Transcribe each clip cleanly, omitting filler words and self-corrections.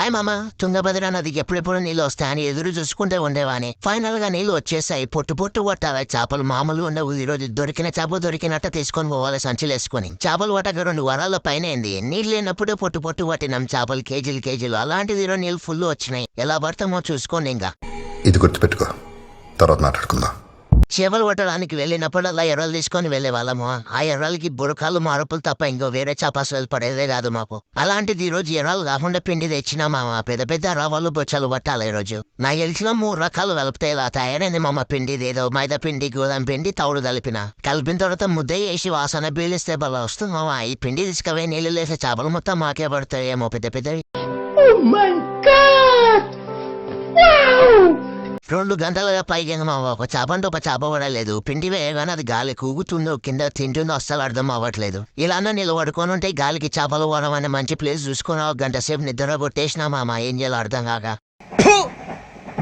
Hi మామ, తుంగభద్ర నదికి ఎప్పుడెప్పుడు నీళ్ళు వస్తాయని ఎదురు చూసుకుంటే ఉండేవాని. ఫైనల్ గా నీళ్లు వచ్చేసాయి. పొట్టు పొట్టు పట్టాలి. చేపలు మామూలు ఉండవు. ఈ రోజు దొరికిన చేప దొరికినట్టు తీసుకొని పోవాలి సంచులేసుకుని. చేపలు పట్టక 2 వారాల పైన అయింది. నీళ్ళు లేనప్పుడే పొట్టు పొట్టు పట్టినాం చేపలు కేజీలు. అలాంటిది ఈరోజు నీళ్ళు ఫుల్ వచ్చినాయి. ఎలా పడతామో చూసుకోండి. ఇంకా ఇది గుర్తుపెట్టుకో, తర్వాత మాట్లాడుకుందాం. చేపలు పట్టడానికి వెళ్ళినప్పుడల్లా ఎర్రలు తీసుకొని వెళ్లే వాళ్ళము. ఆ ఎర్రలకి బురకాలు మారుపులు తప్ప ఇంకో వేరే చేపలు పడేదే కాదు మాకు. అలాంటిది ఈ రోజు ఎర్రలు కాకుండా పిండి తెచ్చినా మామ. పెద్ద పెద్ద రవ్వలు బొచ్చలు పట్టాలి. ఈ రోజు నాకు తెలిసిన 3 రకాలు కలిపితే ఇలా తయారైంది మామ. పిండిది ఏదో మైదా పిండి, గోధుమ పిండి, తౌడు కలిపిన తర్వాత ముద్ద వేసి వాసన బీలిస్తే బలా వస్తుంది మామ. ఈ పిండి తీసుకుపోయి నీళ్ళు లేసే చేపలు మొత్తం మాకే పడతాయేమో పెద్ద పెద్దవి. 2 గంటలుగా పైగా మామ. ఒక చేప అంటే ఒక చేప పడలేదు. పిండి వేయగానే అది గాలి కూగుతుందో కింద తింటుందో అస్సలు అర్థం అవ్వట్లేదు. ఇలానే నిలబడుకొని ఉంటే గాలికి చేపలు పడమని మంచి ప్లేస్ చూసుకుని 1 గంట సేపు నిద్ర కొట్టేసినా మామ. ఏం చేయాలో అర్థం కాక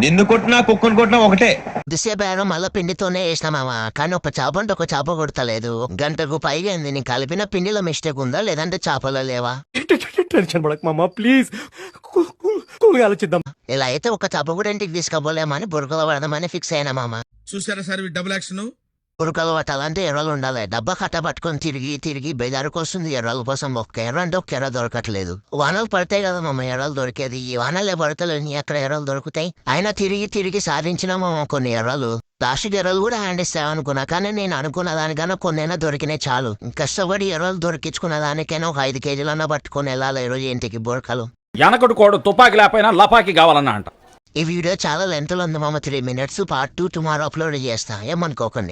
నిన్ను కొట్టినా కుక్కను కొట్టినా ఒకటే. కొద్దిసేపు అయినా మళ్ళీ పిండితోనే వేసినా మామ. కానీ ఒక చేప అంటే ఒక చేప కొడతలేదు. 1 గంటకు పైగా అయింది. నేను కలిపిన పిండిలో మిస్టేక్ ఉందా లేదంటే చేపలు లేవా? టెన్షన్ పడక మామ, ప్లీజ్ ఆలోచిద్దాం. ఇలా అయితే ఒక చేప కూడా ఇంటికి తీసుకుపోలేమని బురకలు పడదామని ఫిక్స్ అయినా మామ. చూసారా సార్ డబుల్ యాక్షన్. బురకలు పట్టాలంటే ఎర్రలు ఉండాలి. డబ్బా కట్ట పట్టుకొని తిరిగి బేదారికి వస్తుంది. ఎర్రల కోసం ఒక్క ఎర్ర అంటే ఒక్క ఎర్ర దొరకట్లేదు. వానలు పడతాయి కదా మామ ఎర్రలు దొరికేది. ఈ వానలే పడతలేని అక్కడ ఎర్రలు దొరుకుతాయి. అయినా తిరిగి సాధించిన మామ కొన్ని ఎర్రలు. లాస్ట్ ఎర్రలు కూడా హ్యాండ్ ఇస్తామనుకున్నా. కానీ నేను అనుకున్న దానికన్నా కొన్నైనా దొరికినాయి చాలు. కష్టపడి ఎర్రలు దొరికించుకున్న దానికైనా ఒక 5 కేజీలన్నా పట్టుకొని వెళ్ళాలి ఈరోజు ఇంటికి బురకలు. వెనకటి కోడు తుపాకి లేకపోయినా లపాకి కావాలన్నా అంట. ఈ వీడియో చాలా లెంత్ లో ఉంది మామ. 3 minutes. పార్ట్ 2 టుమారో అప్లోడ్ చేస్తా. ఏమనుకోకండి.